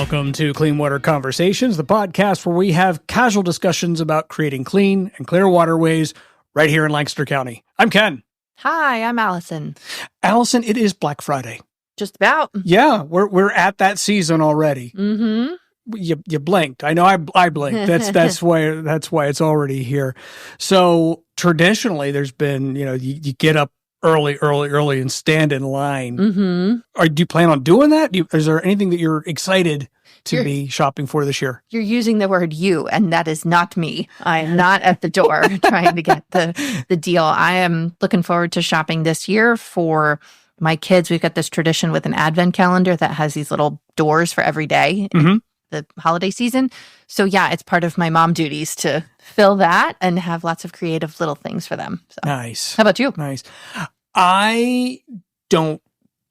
Welcome to Clean Water Conversations, the podcast where we have casual discussions about creating clean and clear waterways right here in Lancaster County. I'm Ken. Hi, I'm Allison. Allison, it is Black Friday. Just about. Yeah, we're at that season already. Mm-hmm. You blinked. I know I blinked. That's why it's already here. So traditionally, there's been, you get up early and stand in line. Mm-hmm. Do you plan on doing that? Is there anything that you're excited to be shopping for this year? You're using the word you, and that is not me. I am not at the door trying to get the deal. I am looking forward to shopping this year for my kids. We've got this tradition with an advent calendar that has these little doors for every day. Mm-hmm. The holiday season. So yeah, it's part of my mom duties to fill that and have lots of creative little things for them. So. Nice. How about you? Nice. I don't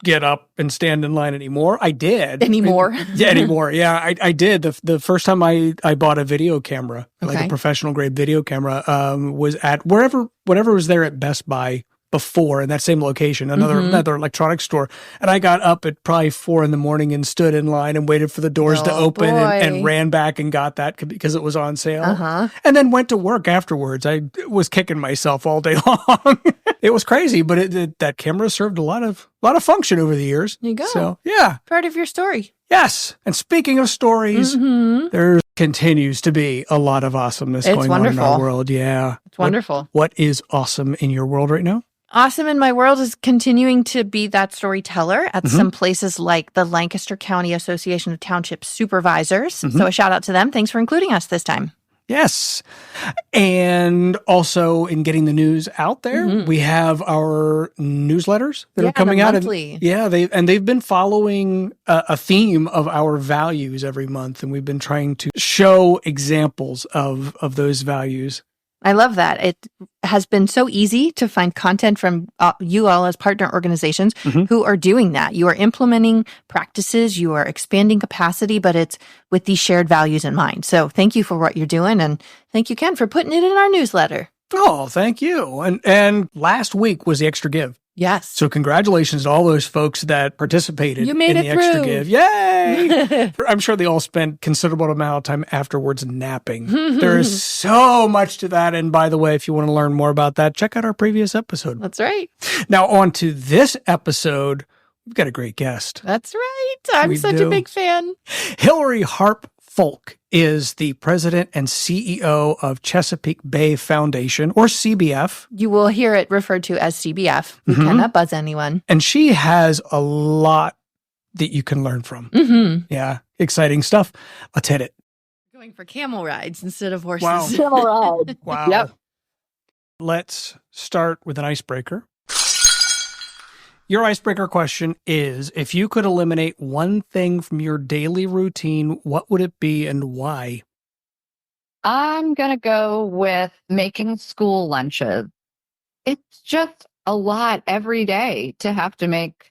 get up and stand in line anymore. I did. Anymore? Yeah, I did. The first time I bought a video camera, like a professional grade video camera, was at whatever was there at Best Buy before in that same location, another electronics store. And I got up at probably 4 a.m. and stood in line and waited for the doors to open and ran back and got that because it was on sale. And then went to work afterwards. I was kicking myself all day long. It was crazy, but that camera served a lot of function over the years. There you go. So yeah. Part of your story. Yes. And speaking of stories, there continues to be a lot of awesomeness going on in our world. Yeah. It's wonderful. What is awesome in your world right now? Awesome in my world is continuing to be that storyteller at some places like the Lancaster County Association of Township Supervisors. So a shout out to them. Thanks for including us this time. Yes. And also in getting the news out there, we have our newsletters that are coming out. They've been following a theme of our values every month. And we've been trying to show examples of those values. I love that. It has been so easy to find content from you all as partner organizations who are doing that. You are implementing practices, you are expanding capacity, but it's with these shared values in mind. So thank you for what you're doing, and thank you, Ken, for putting it in our newsletter. Oh, thank you. And last week was the Extra Give. Yes. So congratulations to all those folks that participated in the Extra Give. Yay! I'm sure they all spent considerable amount of time afterwards napping. There is so much to that. And by the way, if you want to learn more about that, check out our previous episode. That's right. Now on to this episode. We've got a great guest. That's right. I'm such a big fan. Hilary Harp Falk is the president and CEO of Chesapeake Bay Foundation, or CBF. You will hear it referred to as CBF. We cannot buzz anyone. And she has a lot that you can learn from. Yeah, exciting stuff. Let's hit it. Going for camel rides instead of horses. Wow. Camel ride. Wow. Yep. Let's start with an icebreaker. Your icebreaker question is, if you could eliminate one thing from your daily routine, what would it be and why? I'm going to go with making school lunches. It's just a lot every day to have to make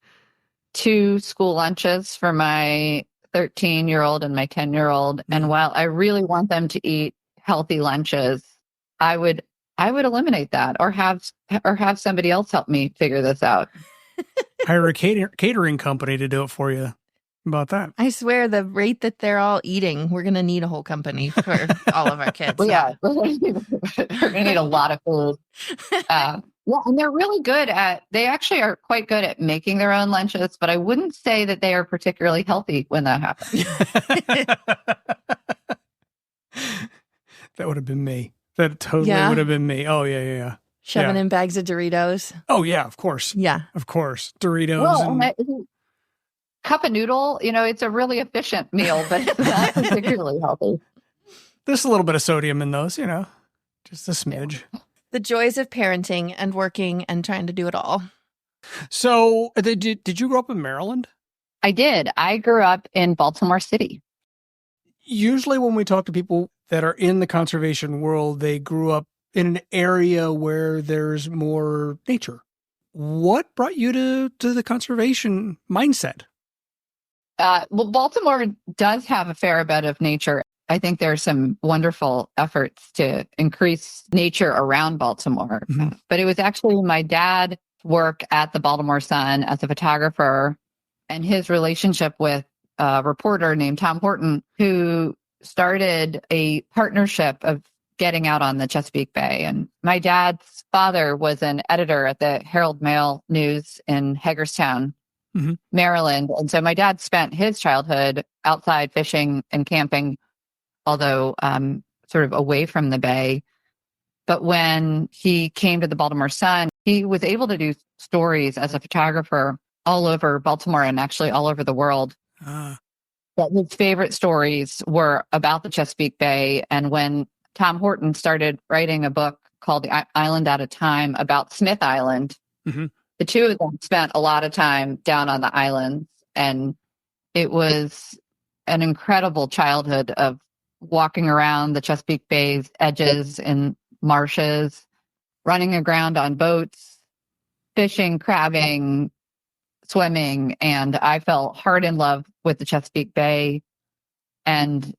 2 school lunches for my 13-year-old and my 10-year-old. And while I really want them to eat healthy lunches, I would eliminate that or have somebody else help me figure this out. Hire a catering company to do it for you. How about that? I swear, the rate that they're all eating, we're going to need a whole company for all of our kids. Well, yeah, we're going to need a lot of food. Yeah, and they're really good they actually are quite good at making their own lunches, but I wouldn't say that they are particularly healthy when that happens. That would have been me. That totally would have been me. Oh, yeah. Shoving in bags of Doritos. Oh, yeah, of course. Yeah. Of course. Doritos. Well, cup of noodle, it's a really efficient meal, but it's not particularly healthy. There's a little bit of sodium in those, just a smidge. The joys of parenting and working and trying to do it all. So did you grow up in Maryland? I did. I grew up in Baltimore City. Usually when we talk to people that are in the conservation world, they grew up in an area where there's more nature. What brought you to the conservation mindset? Well, Baltimore does have a fair bit of nature. I think there are some wonderful efforts to increase nature around Baltimore. But it was actually my dad's work at the Baltimore Sun as a photographer and his relationship with a reporter named Tom Horton who started a partnership of getting out on the Chesapeake Bay. And my dad's father was an editor at the Herald Mail News in Hagerstown, Maryland. And so my dad spent his childhood outside fishing and camping, although sort of away from the bay. But when he came to the Baltimore Sun, he was able to do stories as a photographer all over Baltimore and actually all over the world. But his favorite stories were about the Chesapeake Bay. And when Tom Horton started writing a book called The Island at a Time about Smith Island, the two of them spent a lot of time down on the islands. And it was an incredible childhood of walking around the Chesapeake Bay's edges in marshes, running aground on boats, fishing, crabbing, swimming. And I fell hard in love with the Chesapeake Bay and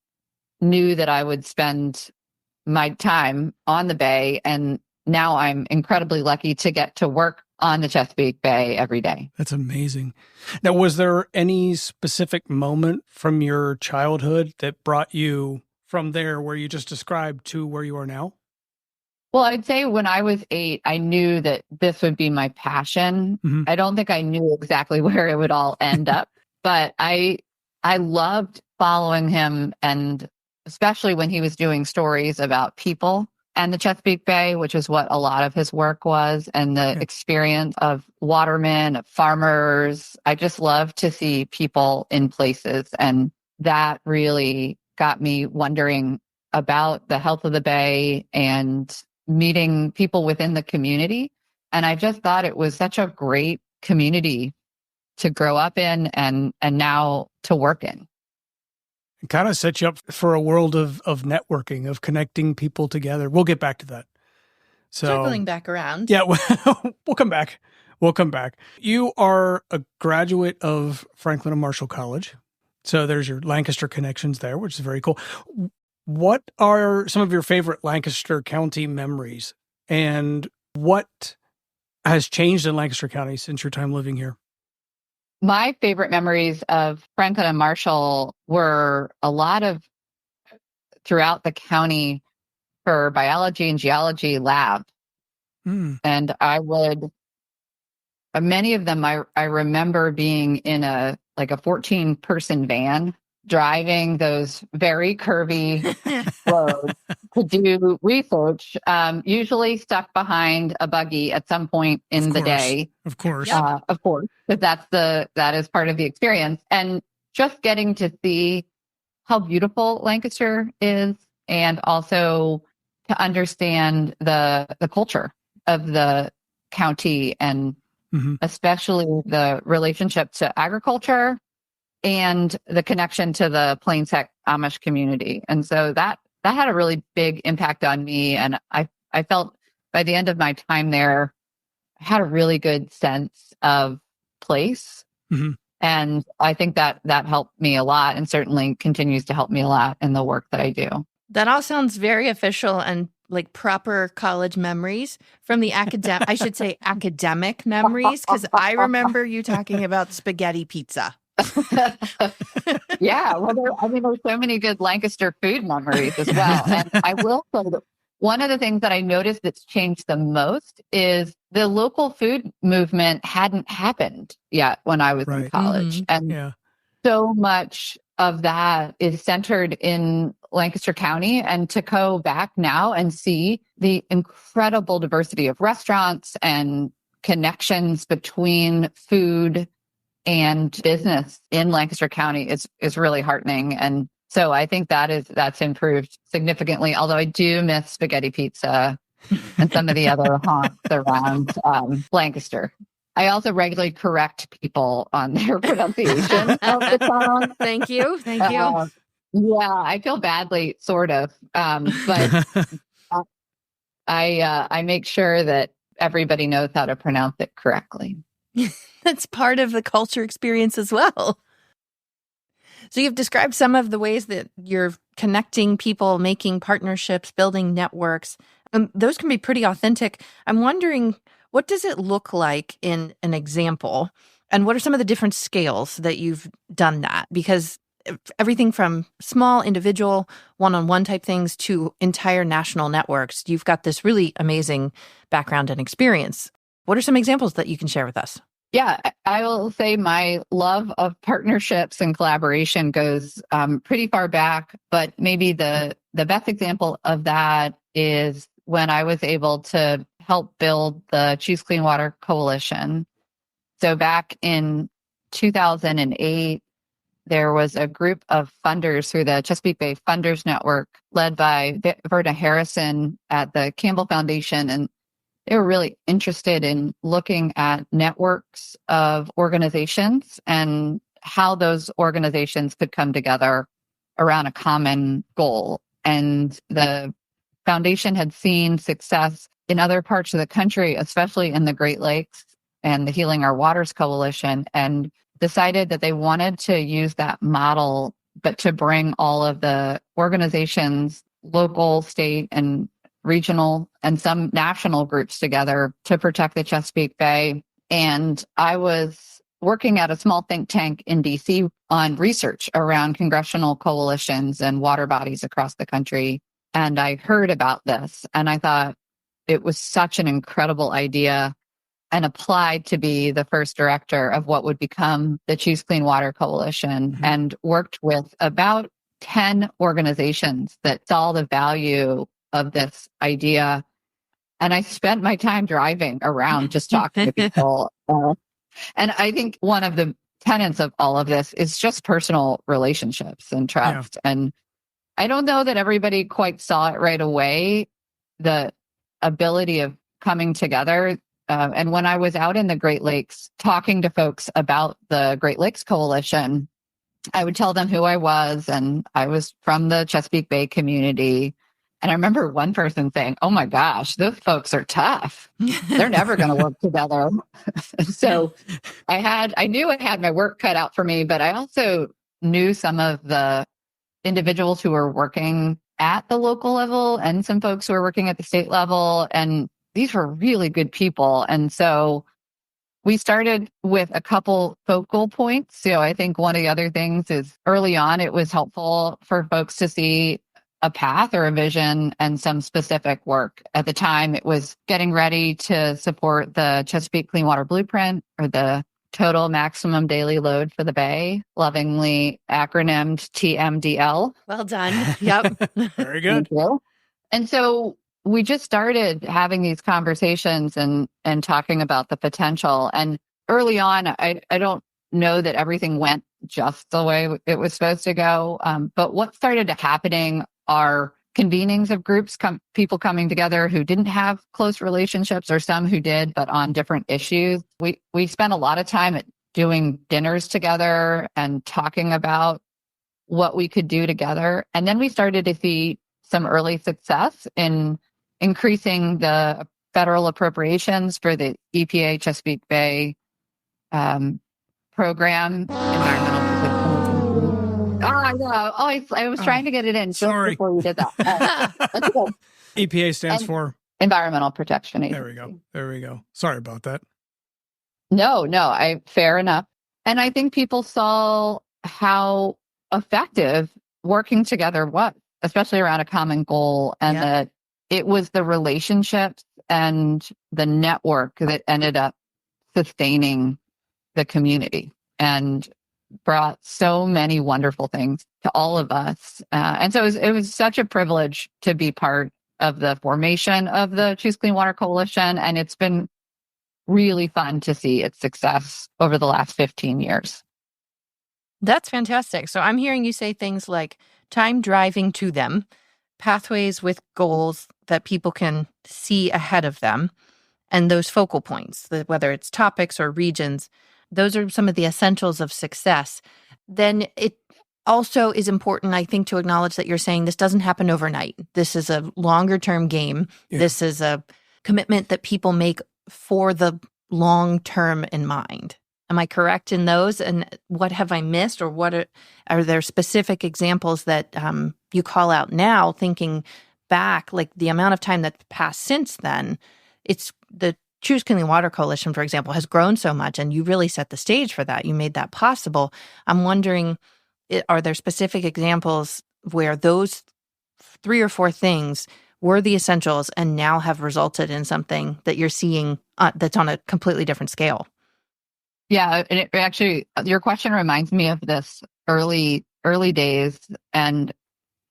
knew that I would spend my time on the bay. And now I'm incredibly lucky to get to work on the Chesapeake Bay every day. That's amazing. Now, was there any specific moment from your childhood that brought you from there where you just described to where you are now? Well, I'd say when I was 8, I knew that this would be my passion. I don't think I knew exactly where it would all end up, but I loved following him, and especially when he was doing stories about people and the Chesapeake Bay, which is what a lot of his work was, and the experience of watermen, of farmers. I just love to see people in places, and that really got me wondering about the health of the bay and meeting people within the community. And I just thought it was such a great community to grow up in and now to work in. It kind of sets you up for a world of networking, of connecting people together. We'll get back to that. So circling back around. Yeah, we'll come back. We'll come back. You are a graduate of Franklin and Marshall College. So there's your Lancaster connections there, which is very cool. What are some of your favorite Lancaster County memories, and what has changed in Lancaster County since your time living here? My favorite memories of Franklin and Marshall were a lot of throughout the county for biology and geology lab. And many of them, I remember being in a 14-person van driving those very curvy roads to do research, usually stuck behind a buggy at some point in the day. Of course. Because that is part of the experience. And just getting to see how beautiful Lancaster is, and also to understand the culture of the county, and especially the relationship to agriculture and the connection to the Plains Heck Amish community. And so that had a really big impact on me. And I felt by the end of my time there, I had a really good sense of place. And I think that helped me a lot, and certainly continues to help me a lot in the work that I do. That all sounds very official and like proper college memories from the academic memories, because I remember you talking about spaghetti pizza. Yeah, well, there's so many good Lancaster food memories as well. And I will say that one of the things that I noticed that's changed the most is the local food movement hadn't happened yet when I was in college. And so much of that is centered in Lancaster County. And to go back now and see the incredible diversity of restaurants and connections between food and business in Lancaster County is really heartening. And so I think that's improved significantly, although I do miss spaghetti pizza and some of the other haunts around Lancaster. I also regularly correct people on their pronunciation of the town. Thank you. Yeah, I feel badly, sort of. But I make sure that everybody knows how to pronounce it correctly. That's part of the culture experience as well. So you've described some of the ways that you're connecting people, making partnerships, building networks. Those can be pretty authentic. I'm wondering, what does it look like in an example And what are some of the different scales that you've done that? Because everything from small individual one-on-one type things to entire national networks, you've got this really amazing background and experience. What are some examples that you can share with us? Yeah, I will say my love of partnerships and collaboration goes pretty far back, but maybe the best example of that is when I was able to help build the Choose Clean Water Coalition. So back in 2008, there was a group of funders through the Chesapeake Bay Funders Network led by Verna Harrison at the Campbell Foundation, and they were really interested in looking at networks of organizations and how those organizations could come together around a common goal. And the foundation had seen success in other parts of the country, especially in the Great Lakes and the Healing Our Waters Coalition, and decided that they wanted to use that model, but to bring all of the organizations, local, state, and regional, and some national groups together to protect the Chesapeake Bay. And I was working at a small think tank in DC on research around congressional coalitions and water bodies across the country. And I heard about this and I thought it was such an incredible idea, and applied to be the first director of what would become the Choose Clean Water Coalition, and worked with about 10 organizations that saw the value of this idea. And I spent my time driving around just talking to people. And I think one of the tenets of all of this is just personal relationships and trust. Yeah. And I don't know that everybody quite saw it right away, the ability of coming together. And when I was out in the Great Lakes talking to folks about the Great Lakes Coalition, I would tell them who I was, and I was from the Chesapeake Bay community. And I remember one person saying, "Oh my gosh, those folks are tough. They're never going to work together." So I knew I had my work cut out for me, but I also knew some of the individuals who were working at the local level and some folks who were working at the state level. And these were really good people. And so we started with a couple focal points. So I think one of the other things is early on, it was helpful for folks to see a path or a vision and some specific work. At the time, it was getting ready to support the Chesapeake Clean Water Blueprint, or the Total Maximum Daily Load for the Bay, lovingly acronymed TMDL. Well done. Yep. Very good. Thank you. And so we just started having these conversations and talking about the potential. And early on, I don't know that everything went just the way it was supposed to go. But what started happening are convenings of groups, people coming together who didn't have close relationships, or some who did, but on different issues. We spent a lot of time at doing dinners together and talking about what we could do together. And then we started to see some early success in increasing the federal appropriations for the EPA Chesapeake Bay program. I know. I was trying to get it in sorry. before we did that. That's good. EPA stands for Environmental Protection Agency. There we go. Sorry about that. No, fair enough. And I think people saw how effective working together was, especially around a common goal, and that it was the relationships and the network that ended up sustaining the community and brought so many wonderful things to all of us. And so it was such a privilege to be part of the formation of the Choose Clean Water Coalition. And it's been really fun to see its success over the last 15 years. That's fantastic. So I'm hearing you say things like time driving to them, pathways with goals that people can see ahead of them, and those focal points, whether it's topics or regions. Those are some of the essentials of success. Then it also is important, I think, to acknowledge that you're saying this doesn't happen overnight. This is a longer-term game. Yeah. This is a commitment that people make for the long term in mind. Am I correct in those? And what have I missed? Or what are there specific examples that you call out now, thinking back, like the amount of time that's passed since then? It's the Choose Clean Water Coalition, for example, has grown so much, and you really set the stage for that. You made that possible. I'm wondering, are there specific examples where those 3 or 4 things were the essentials and now have resulted in something that you're seeing that's on a completely different scale? Yeah, and it actually, your question reminds me of this early days, and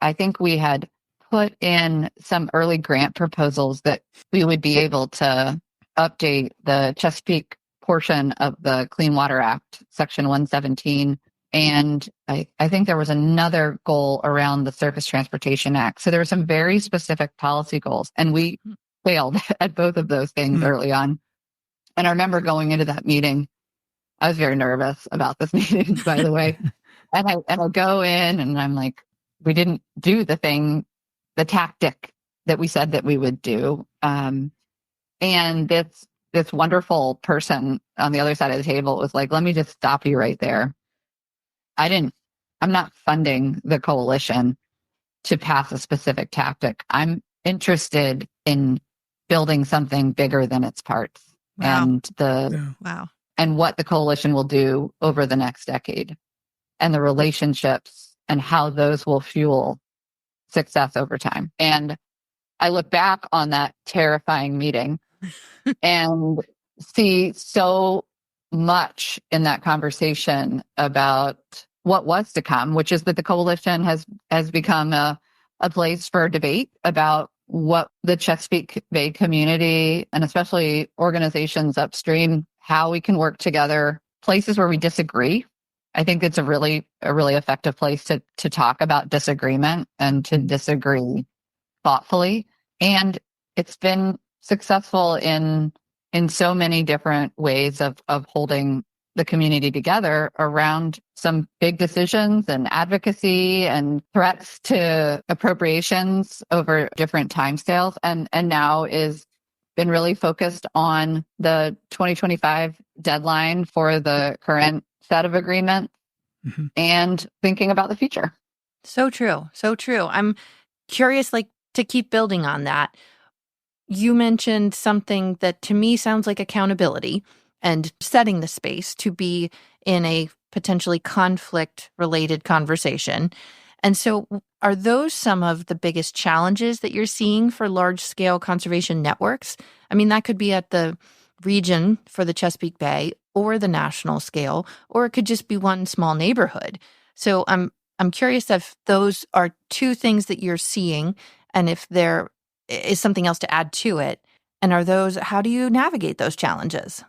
I think we had put in some early grant proposals that we would be able to update the Chesapeake portion of the Clean Water Act, Section 117. And I think there was another goal around the Surface Transportation Act. So there were some very specific policy goals, and we failed at both of those things early on. And I remember going into that meeting, I was very nervous about this meeting, by the way. And I go in and I'm like, we didn't do the tactic that we said that we would do. And this wonderful person on the other side of the table was like, let me just stop you right there. I'm not funding the coalition to pass a specific tactic. I'm interested in building something bigger than its parts. Wow. And what the coalition will do over the next decade, and the relationships and how those will fuel success over time. And I look back on that terrifying meeting and see so much in that conversation about what was to come, which is that the coalition has become a place for debate about what the Chesapeake Bay community, and especially organizations upstream, how we can work together, places where we disagree. I think it's a really effective place to talk about disagreement and to disagree thoughtfully. And it's been successful in so many different ways of holding the community together around some big decisions and advocacy and threats to appropriations over different timescales. And now is been really focused on the 2025 deadline for the current set of agreements and thinking about the future. So true. So true. I'm curious, to keep building on that. You mentioned something that to me sounds like accountability and setting the space to be in a potentially conflict-related conversation. And so are those some of the biggest challenges that you're seeing for large-scale conservation networks? I mean, that could be at the region for the Chesapeake Bay or the national scale, or it could just be one small neighborhood. So I'm curious if those are 2 things that you're seeing, and if there is something else to add to it. And how do you navigate those challenges?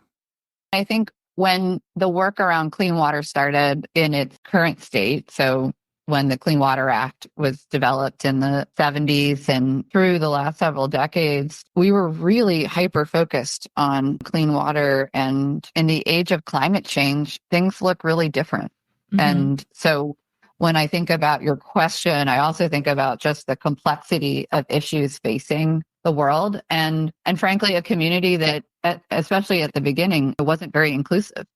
I think when the work around clean water started in its current state, so when the Clean Water Act was developed in the 70s and through the last several decades, we were really hyper-focused on clean water. And in the age of climate change, things look really different. And so when I think about your question, I also think about just the complexity of issues facing the world and frankly, a community that, especially at the beginning, it wasn't very inclusive.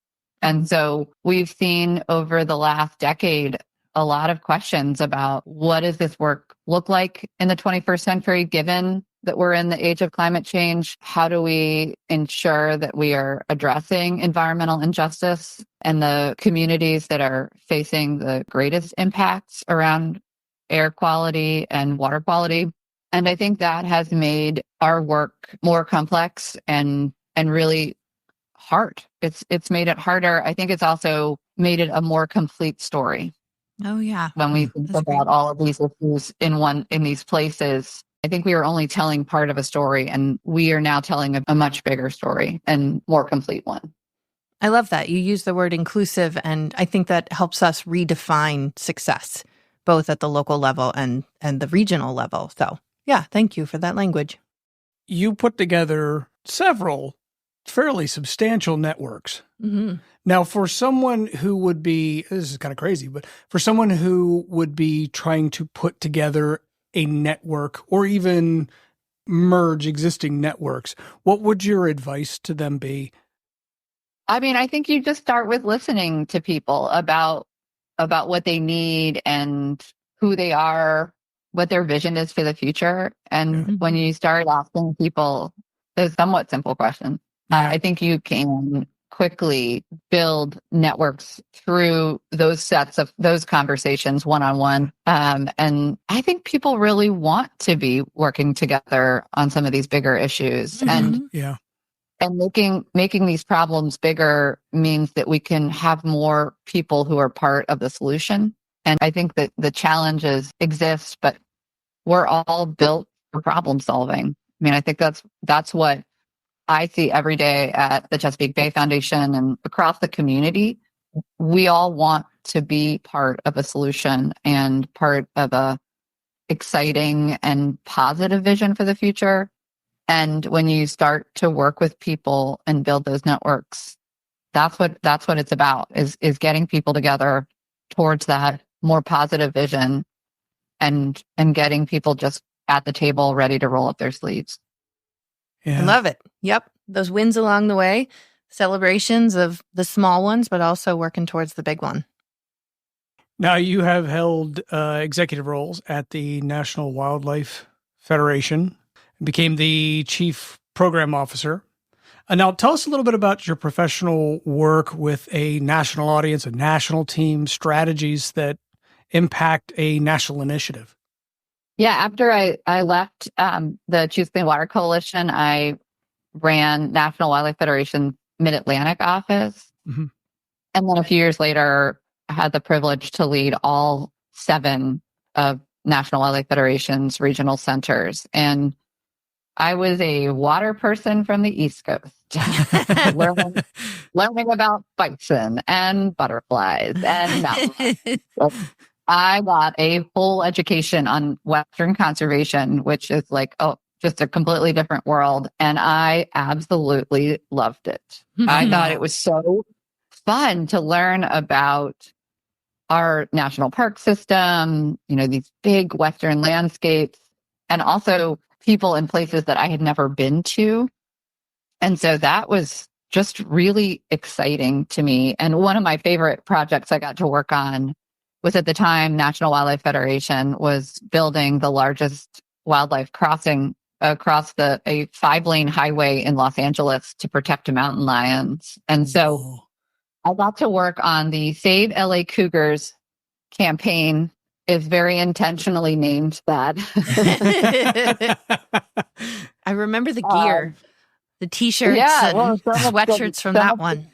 And so we've seen over the last decade a lot of questions about what does this work look like in the 21st century, given that we're in the age of climate change? How do we ensure that we are addressing environmental injustice and the communities that are facing the greatest impacts around air quality and water quality? And I think that has made our work more complex and really hard. It's made it harder. I think it's also made it a more complete story. Oh, yeah. When we think about all of these issues in these places, I think we were only telling part of a story, and we are now telling a much bigger story and more complete one. I love that. You use the word inclusive, and I think that helps us redefine success, both at the local level and the regional level. So, yeah, thank you for that language. You put together several fairly substantial networks. Now, for someone who would be, this is kind of crazy, but for someone who would be trying to put together a network or even merge existing networks, what would your advice to them be? I mean, I think you just start with listening to people about what they need and who they are, what their vision is for the future. And when you start asking people those somewhat simple questions, I think you can quickly build networks through those conversations one-on-one. And I think people really want to be working together on some of these bigger issues. And making these problems bigger means that we can have more people who are part of the solution. And I think that the challenges exist, but we're all built for problem solving. I mean, I think that's what I see every day at the Chesapeake Bay Foundation and across the community. We all want to be part of a solution and part of a exciting and positive vision for the future. And when you start to work with people and build those networks, that's what it's about, is getting people together towards that more positive vision and getting people just at the table ready to roll up their sleeves. Yeah. I love it. Yep. Those wins along the way, celebrations of the small ones, but also working towards the big one. Now, you have held executive roles at the National Wildlife Federation, became the chief program officer. Now, tell us a little bit about your professional work with a national audience, a national team, strategies that impact a national initiative. Yeah, after I left the Choose Clean Water Coalition, I ran National Wildlife Federation's Mid-Atlantic office. Mm-hmm. And then a few years later, I had the privilege to lead all 7 of National Wildlife Federation's regional centers. And I was a water person from the East Coast, learning about bison and butterflies and mountain lions. I got a whole education on Western conservation, which is like, just a completely different world. And I absolutely loved it. I thought it was so fun to learn about our national park system, these big Western landscapes, and also people in places that I had never been to. And so that was just really exciting to me. And one of my favorite projects I got to work on was, at the time, National Wildlife Federation was building the largest wildlife crossing across a 5-lane highway in Los Angeles to protect mountain lions. And so I got to work on the Save LA Cougars campaign. Is very intentionally named that. I remember the gear, the t-shirts and sweatshirts from that one.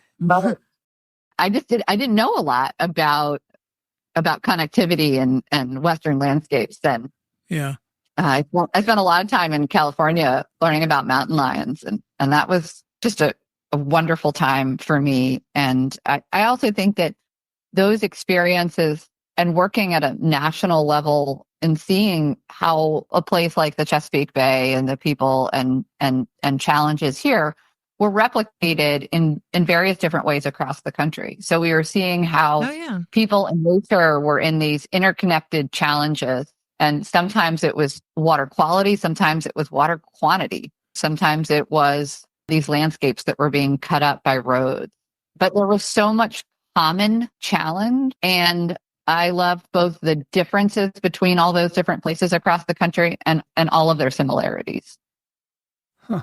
I didn't know a lot about connectivity and Western landscapes. And I spent a lot of time in California learning about mountain lions, and that was just a wonderful time for me. And I also think that those experiences and working at a national level and seeing how a place like the Chesapeake Bay and the people and challenges here were replicated in various different ways across the country. So we were seeing how people and nature were in these interconnected challenges. And sometimes it was water quality, sometimes it was water quantity, sometimes it was these landscapes that were being cut up by roads. But there was so much common challenge, and I love both the differences between all those different places across the country and all of their similarities. Huh.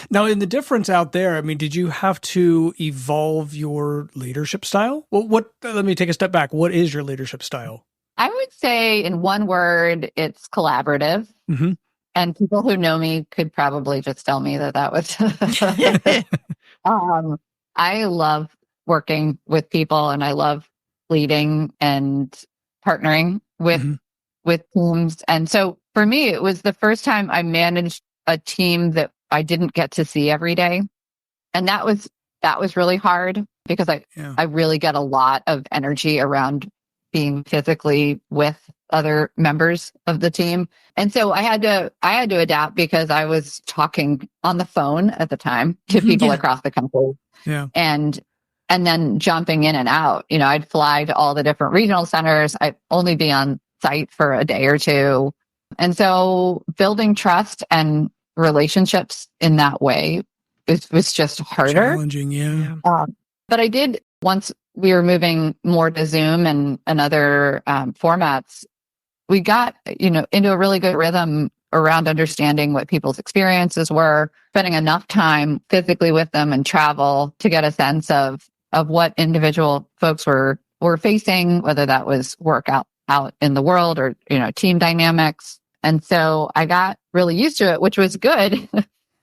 Now, in the difference out there, I mean, did you have to evolve your leadership style? Well, let me take a step back. What is your leadership style? I would say, in one word, it's collaborative. Mm-hmm. And people who know me could probably just tell me that was. I love working with people, and I love leading and partnering with teams. And so for me, it was the first time I managed a team that I didn't get to see every day. And that was really hard, because I really get a lot of energy around being physically with other members of the team. And so I had to adapt, because I was talking on the phone at the time to people across the country. Yeah. And then jumping in and out. I'd fly to all the different regional centers. I'd only be on site for a day or two. And so building trust and relationships in that way was just harder. Challenging, yeah. But I did, once we were moving more to Zoom and other formats, we got, into a really good rhythm around understanding what people's experiences were, spending enough time physically with them and travel to get a sense of what individual folks were facing, whether that was work out in the world or, team dynamics. And so I got really used to it, which was good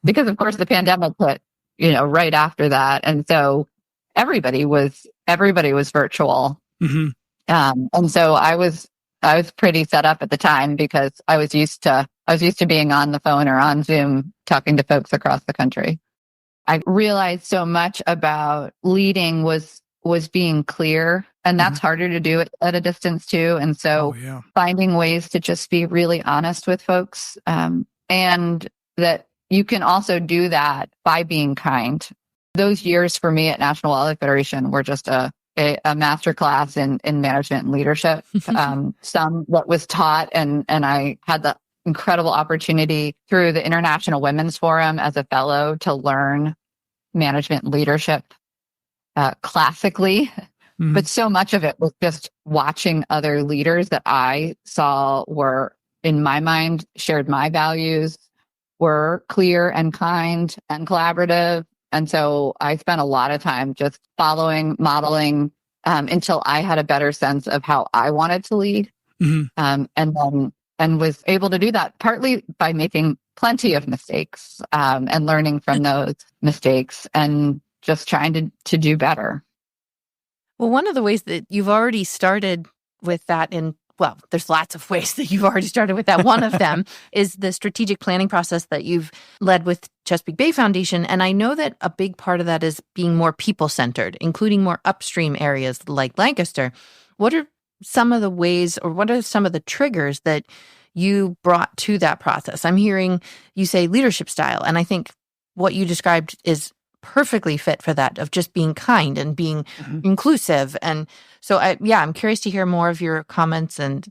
because of course the pandemic hit, right after that. And so everybody was virtual. Mm-hmm. And so I was pretty set up at the time because I was used to being on the phone or on Zoom talking to folks across the country. I realized so much about leading was being clear, and that's harder to do at a distance too. And so finding ways to just be really honest with folks, and that you can also do that by being kind. Those years for me at National Wildlife Federation were just a masterclass in management and leadership. Some what was taught, and I had the incredible opportunity through the International Women's Forum as a fellow to learn management and leadership classically. Mm-hmm. But so much of it was just watching other leaders that I saw were, in my mind, shared my values, were clear and kind and collaborative. And so I spent a lot of time just following, modeling, until I had a better sense of how I wanted to lead. Mm-hmm. And was able to do that partly by making plenty of mistakes, and learning from those mistakes and just trying to do better. Well, one of the ways that you've already started with that there's lots of ways that you've already started with that. One of them is the strategic planning process that you've led with Chesapeake Bay Foundation. And I know that a big part of that is being more people-centered, including more upstream areas like Lancaster. What are some of the ways, or what are some of the triggers that you brought to that process? I'm hearing you say leadership style, and I think what you described is perfectly fit for that, of just being kind and being inclusive. And so, I'm curious to hear more of your comments and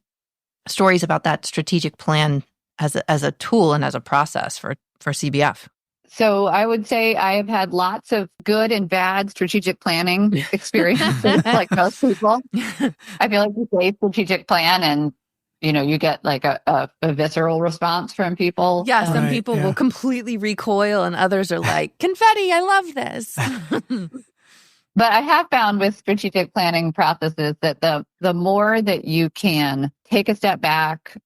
stories about that strategic plan as a tool and as a process for CBF. So I would say I have had lots of good and bad strategic planning experiences, like most people. I feel like you say strategic plan and you get like a visceral response from people. Yeah, some people will completely recoil and others are like, confetti, I love this. But I have found with strategic planning processes that the more that you can take a step back,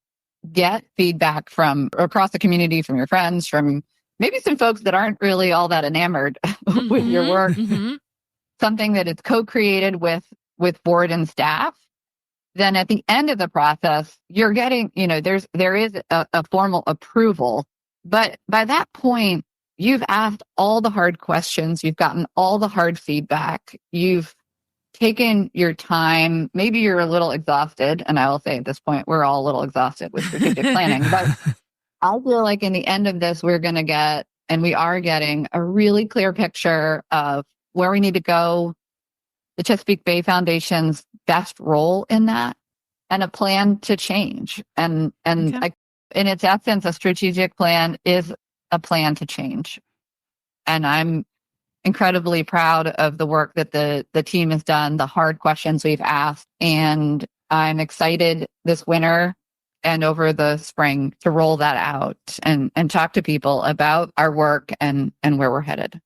get feedback from across the community, from your friends, from maybe some folks that aren't really all that enamored with your work, something that is co-created with board and staff, then at the end of the process, you're getting, there is a formal approval. But by that point, you've asked all the hard questions. You've gotten all the hard feedback. You've taken your time. Maybe you're a little exhausted. And I will say at this point, we're all a little exhausted with strategic planning. But I feel like in the end of this, we're going to get, and we are getting, a really clear picture of where we need to go, the Chesapeake Bay Foundation's best role in that, and a plan to change. And in its essence, a strategic plan is a plan to change. And I'm incredibly proud of the work that the team has done, the hard questions we've asked. And I'm excited this winter and over the spring to roll that out and talk to people about our work and where we're headed.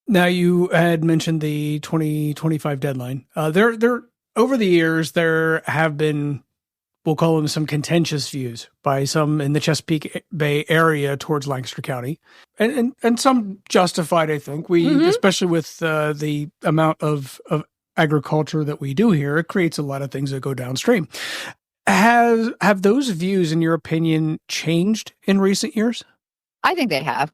Now, you had mentioned the 2025 deadline. There over the years, there have been, we'll call them, some contentious views by some in the Chesapeake Bay area towards Lancaster County, and some justified, I think. Especially with the amount of agriculture that we do here, it creates a lot of things that go downstream. Have those views, in your opinion, changed in recent years? I think they have.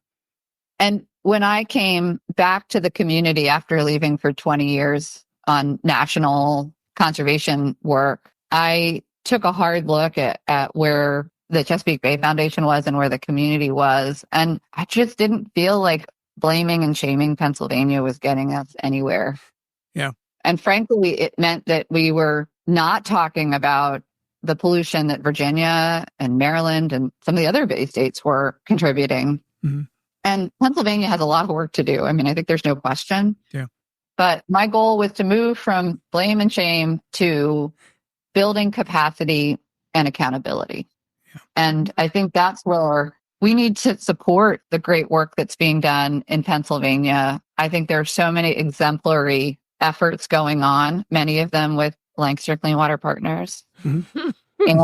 And when I came back to the community after leaving for 20 years on national conservation work, I took a hard look at where the Chesapeake Bay Foundation was and where the community was. And I just didn't feel like blaming and shaming Pennsylvania was getting us anywhere. Yeah. And frankly, it meant that we were not talking about the pollution that Virginia and Maryland and some of the other Bay states were contributing. Mm-hmm. And Pennsylvania has a lot of work to do. I mean, I think there's no question. Yeah. But my goal was to move from blame and shame to building capacity and accountability. And I think that's where we need to support the great work that's being done in Pennsylvania. I think there are so many exemplary efforts going on, many of them with Lancaster Clean Water Partners. Mm-hmm. And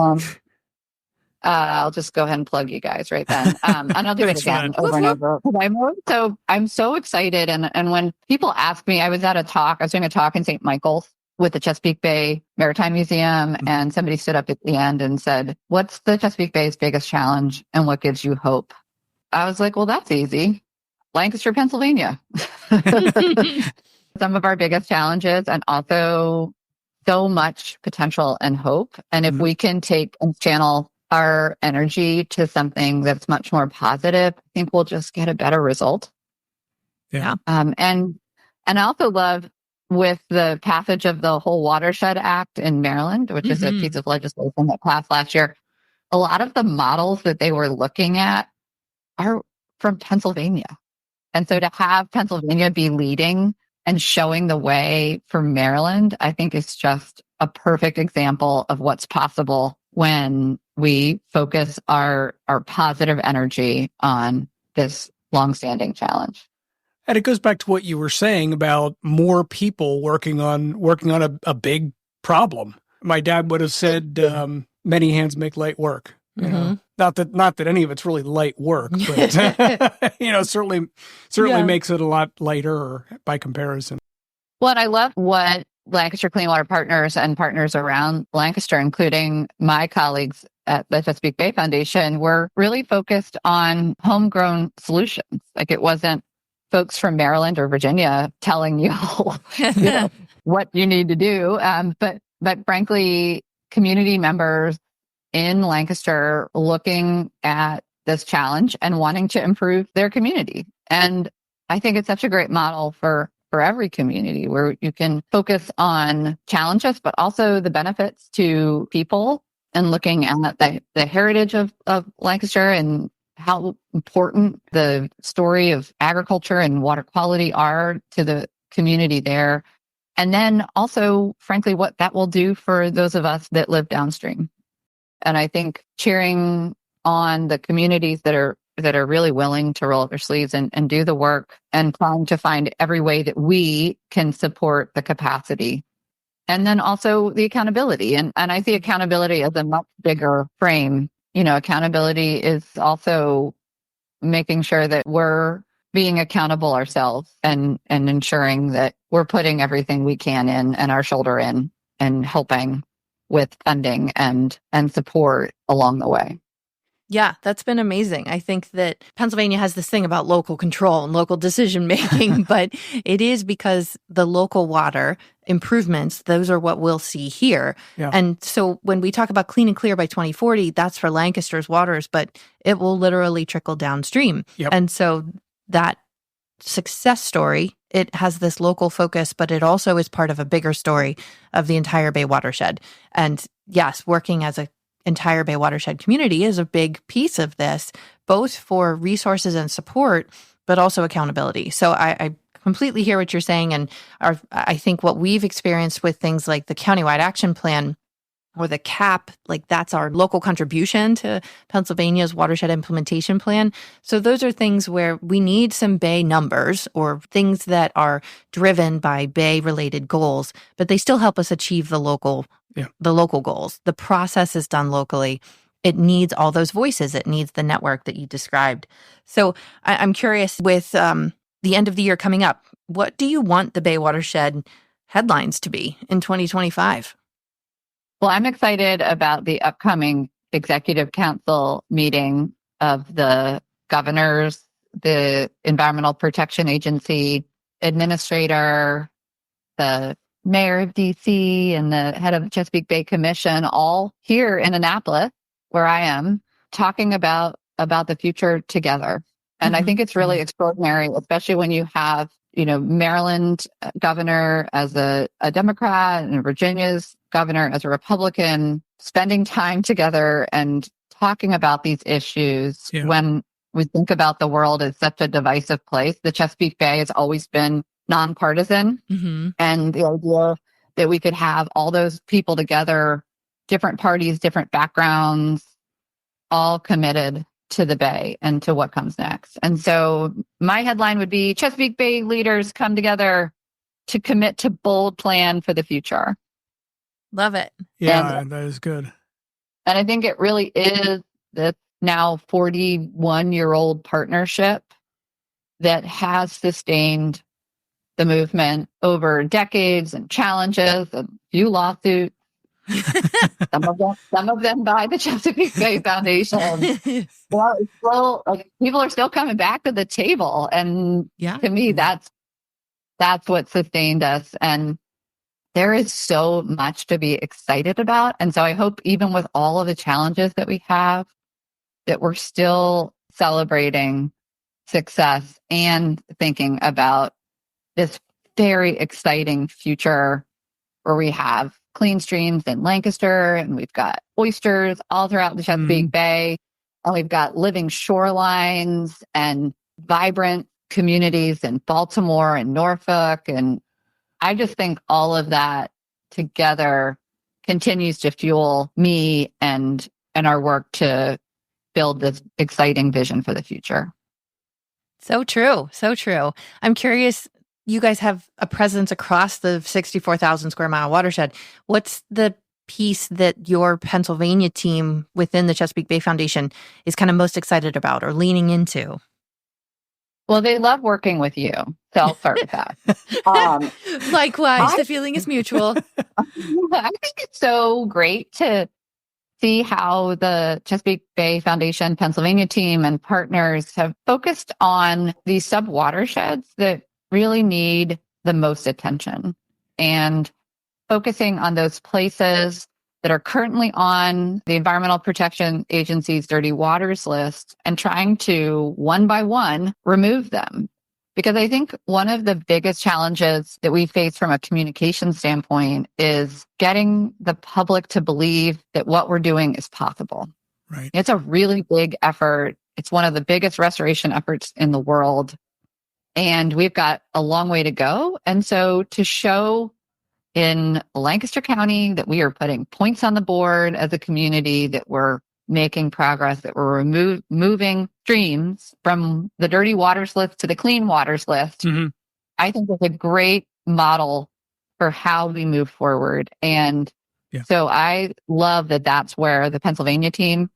I'll just go ahead and plug you guys right then. And I'll do it again over and over. I'm so excited. And when people ask me, I was doing a talk in St. Michael's with the Chesapeake Bay Maritime Museum, and somebody stood up at the end and said, "What's the Chesapeake Bay's biggest challenge and what gives you hope?" I was like, well, that's easy. Lancaster, Pennsylvania. Some of our biggest challenges, and also so much potential and hope. And if we can take and channel our energy to something that's much more positive, I think we'll just get a better result. Yeah. And I also love, with the passage of the whole Watershed Act in Maryland, which is a piece of legislation that passed last year, a lot of the models that they were looking at are from Pennsylvania. And so to have Pennsylvania be leading and showing the way for Maryland, I think is just a perfect example of what's possible when we focus our positive energy on this longstanding challenge. And it goes back to what you were saying about more people working on a big problem. My dad would have said, "Many hands make light work." You know, not that any of it's really light work, but certainly makes it a lot lighter by comparison. Well, and I love what Lancaster Clean Water Partners and partners around Lancaster, including my colleagues at the Chesapeake Bay Foundation, were really focused on homegrown solutions. Like, it wasn't folks from Maryland or Virginia telling you, what you need to do. But frankly, community members in Lancaster looking at this challenge and wanting to improve their community. And I think it's such a great model for every community, where you can focus on challenges, but also the benefits to people, and looking at the heritage of Lancaster and how important the story of agriculture and water quality are to the community there. And then also, frankly, what that will do for those of us that live downstream. And I think cheering on the communities that are really willing to roll up their sleeves and do the work, and trying to find every way that we can support the capacity. And then also the accountability. And I see accountability as a much bigger frame. Accountability is also making sure that we're being accountable ourselves, and ensuring that we're putting everything we can in, and our shoulder in, and helping with funding and support along the way. Yeah, that's been amazing. I think that Pennsylvania has this thing about local control and local decision making, but it is because the local water improvements, those are what we'll see here. Yeah. And so when we talk about clean and clear by 2040, that's for Lancaster's waters, but it will literally trickle downstream. Yep. And so that success story, it has this local focus, but it also is part of a bigger story of the entire Bay watershed. And yes, working as a entire Bay watershed community is a big piece of this, both for resources and support, but also accountability. So I completely hear what you're saying. And I think what we've experienced with things like the countywide action plan or the CAP, like that's our local contribution to Pennsylvania's watershed implementation plan. So those are things where we need some Bay numbers, or things that are driven by Bay related goals, but they still help us achieve the local goals. The process is done locally. It needs all those voices. It needs the network that you described. So I'm curious, with the end of the year coming up, what do you want the Bay watershed headlines to be in 2025? Well, I'm excited about the upcoming Executive Council meeting of the governors, the Environmental Protection Agency administrator, the mayor of DC, and the head of the Chesapeake Bay Commission, all here in Annapolis, where I am, talking about the future together. And I think it's really extraordinary, especially when you have, Maryland governor as a Democrat and Virginia's governor as a Republican, spending time together and talking about these issues. Yeah. When we think about the world as such a divisive place, the Chesapeake Bay has always been nonpartisan. Mm-hmm. And the idea that we could have all those people together, different parties, different backgrounds, all committed to the Bay and to what comes next. And so my headline would be Chesapeake Bay leaders come together to commit to bold plan for the future. Love it. Yeah, that is good. And I think it really is this now 41-year-old partnership that has sustained the movement over decades and challenges and few lawsuits. some of them by the Chesapeake Bay Foundation. Well, it's still, like, people are still coming back to the table, and to me, that's what sustained us. And there is so much to be excited about. And so I hope, even with all of the challenges that we have, that we're still celebrating success and thinking about this very exciting future where we have clean streams in Lancaster, and we've got oysters all throughout the Chesapeake Bay, and we've got living shorelines and vibrant communities in Baltimore and Norfolk. And I just think all of that together continues to fuel me and our work to build this exciting vision for the future. So true. So true. I'm curious, you guys have a presence across the 64,000 square mile watershed. What's the piece that your Pennsylvania team within the Chesapeake Bay Foundation is kind of most excited about or leaning into? Well, they love working with you. So I'll start with that. Likewise, the feeling is mutual. I think it's so great to see how the Chesapeake Bay Foundation Pennsylvania team and partners have focused on these sub-watersheds that really need the most attention, and focusing on those places that are currently on the Environmental Protection Agency's dirty waters list and trying to, one by one, remove them. Because I think one of the biggest challenges that we face from a communication standpoint is getting the public to believe that what we're doing is possible. Right. It's a really big effort. It's one of the biggest restoration efforts in the world. And we've got a long way to go. And so to show in Lancaster County that we are putting points on the board as a community, that we're making progress, that we're moving streams from the dirty waters list to the clean waters list, I think is a great model for how we move forward. And so I love that that's where the Pennsylvania team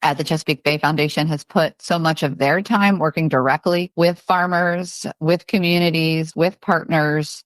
at the Chesapeake Bay Foundation has put so much of their time working directly with farmers, with communities, with partners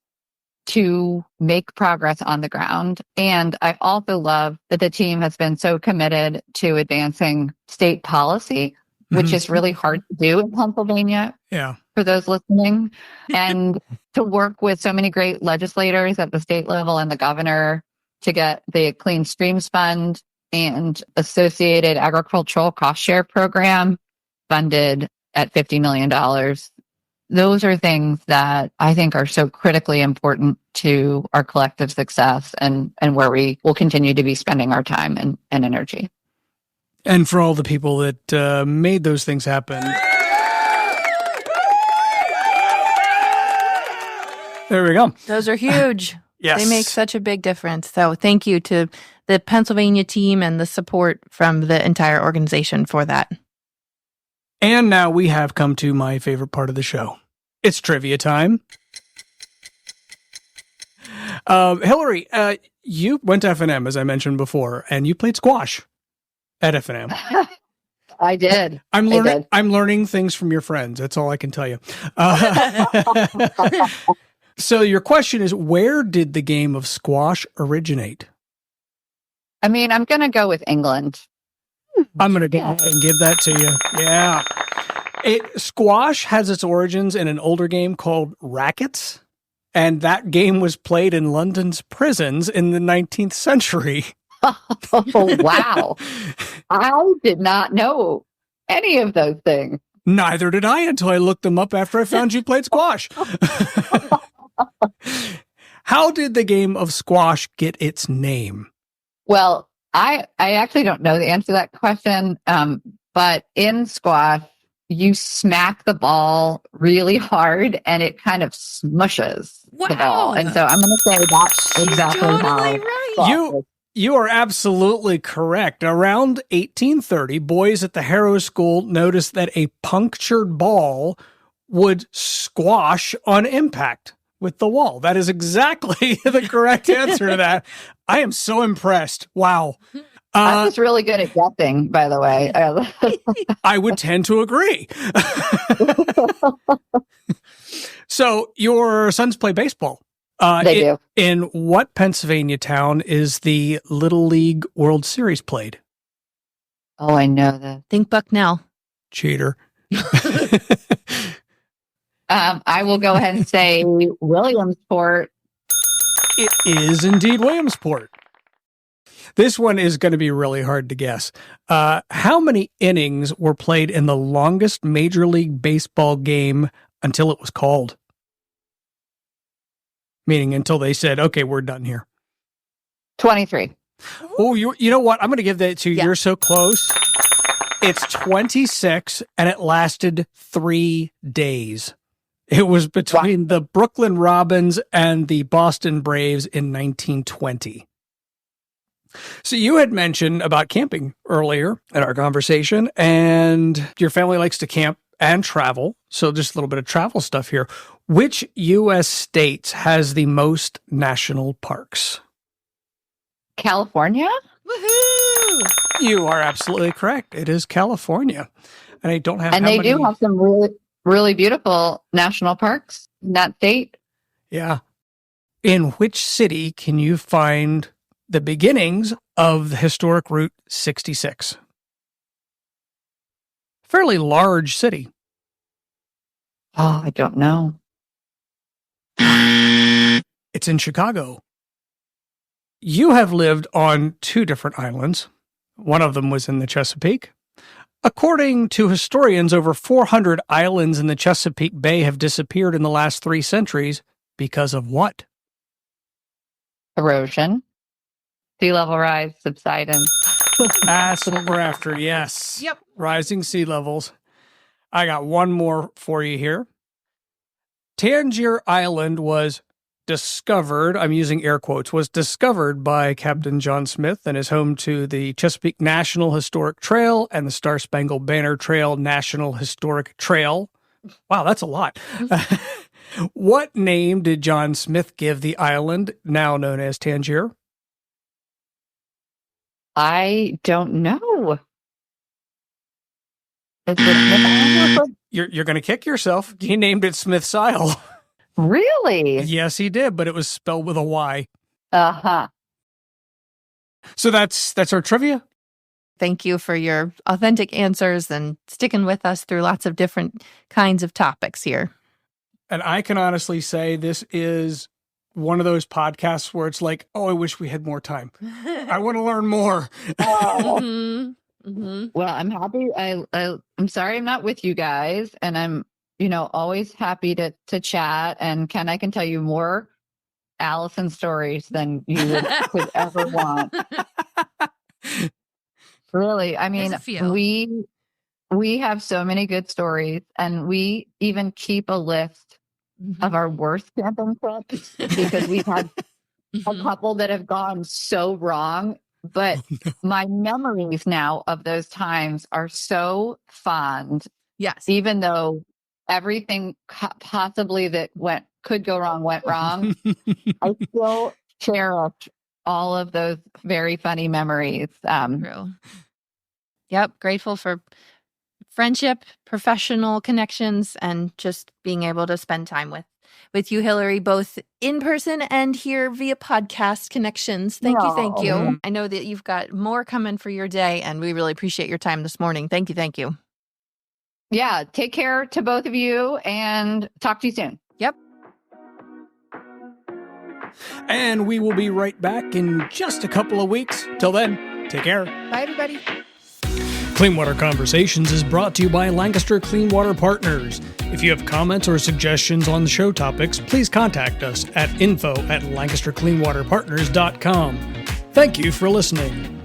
to make progress on the ground. And I also love that the team has been so committed to advancing state policy, which is really hard to do in Pennsylvania. Yeah. For those listening, and to work with so many great legislators at the state level and the governor to get the Clean Streams Fund and associated agricultural cost share program funded at $50 million. Those are things that I think are so critically important to our collective success and where we will continue to be spending our time and energy. And for all the people that made those things happen. There we go. Those are huge. Yes. They make such a big difference. So thank you to the Pennsylvania team and the support from the entire organization for that. And now we have come to my favorite part of the show. It's trivia time. Hilary, you went to F&M, as I mentioned before, and you played squash at F&M. I did. I'm learning things from your friends. That's all I can tell you. So your question is, where did the game of squash originate? I mean, I'm going to go with England. I'm going to go and give that to you. Yeah. Squash has its origins in an older game called rackets, and that game was played in London's prisons in the 19th century. Oh, wow. I did not know any of those things. Neither did I until I looked them up after I found you played squash. How did the game of squash get its name? Well, I actually don't know the answer to that question, but in squash, you smack the ball really hard and it kind of smushes the ball. And so I'm going to say that's exactly totally how. Right. You are absolutely correct. Around 1830, boys at the Harrow School noticed that a punctured ball would squash on impact with the wall. That is exactly the correct answer to that. I am so impressed. Wow. I was really good at guessing, by the way. I would tend to agree. So your sons play baseball. They do. In what Pennsylvania town is the Little League World Series played? Oh, I know that. Think Bucknell. Cheater. I will go ahead and say Williamsport. It is indeed Williamsport. This one is going to be really hard to guess. How many innings were played in the longest Major League Baseball game until it was called? Meaning until they said, okay, we're done here. 23. Oh, you know what? I'm going to give that to you. Yeah. You're so close. It's 26, and it lasted 3 days. It was between the Brooklyn Robins and the Boston Braves in 1920. So you had mentioned about camping earlier in our conversation, and your family likes to camp and travel. So just a little bit of travel stuff here. Which U.S. states has the most national parks? California? Woohoo! You are absolutely correct. It is California. And I don't have And they do have some really, really beautiful national parks in that state. Yeah. In which city can you find the beginnings of the historic Route 66? Fairly large city. Oh, I don't know. It's in Chicago. You have lived on 2 different islands. One of them was in the Chesapeake. According to historians, over 400 islands in the Chesapeake Bay have disappeared in the last 3 centuries because of what? Erosion, sea level rise, subsidence. That's what we're after, yes. Yep. Rising sea levels. I got one more for you here. Tangier Island was discovered, I'm using air quotes, was discovered by Captain John Smith and is home to the Chesapeake National Historic Trail and the Star Spangled Banner Trail National Historic Trail. Wow, that's a lot. What name did John Smith give the island, now known as Tangier? I don't know. Is it Smith Island? You're going to kick yourself. He named it Smith's Isle. Really? Yes, he did, but it was spelled with a Y. Uh-huh. So that's our trivia. Thank you for your authentic answers and sticking with us through lots of different kinds of topics here. And I can honestly say this is one of those podcasts where it's like, oh, I wish we had more time. I want to learn more. Oh. Well, I'm happy. I'm sorry I'm not with you guys, and I'm, always happy to chat. And Ken, I can tell you more Allison stories than you could ever want. Really, I mean, we have so many good stories, and we even keep a list of our worst camping trips because we've had a couple that have gone so wrong. But my memories now of those times are so fond. Yes. Even though everything possibly that could go wrong went wrong, I still cherish all of those very funny memories. True. Yep. Grateful for friendship, professional connections, and just being able to spend time with you, Hilary, both in person and here via podcast connections. Thank you. I know that you've got more coming for your day, and we really appreciate your time this morning. Thank you. Yeah, take care to both of you, and talk to you soon. Yep. And we will be right back in just a couple of weeks. Till then, take care. Bye, everybody. Clean Water Conversations is brought to you by Lancaster Clean Water Partners. If you have comments or suggestions on the show topics, please contact us at info@lancastercleanwaterpartners.com. Thank you for listening.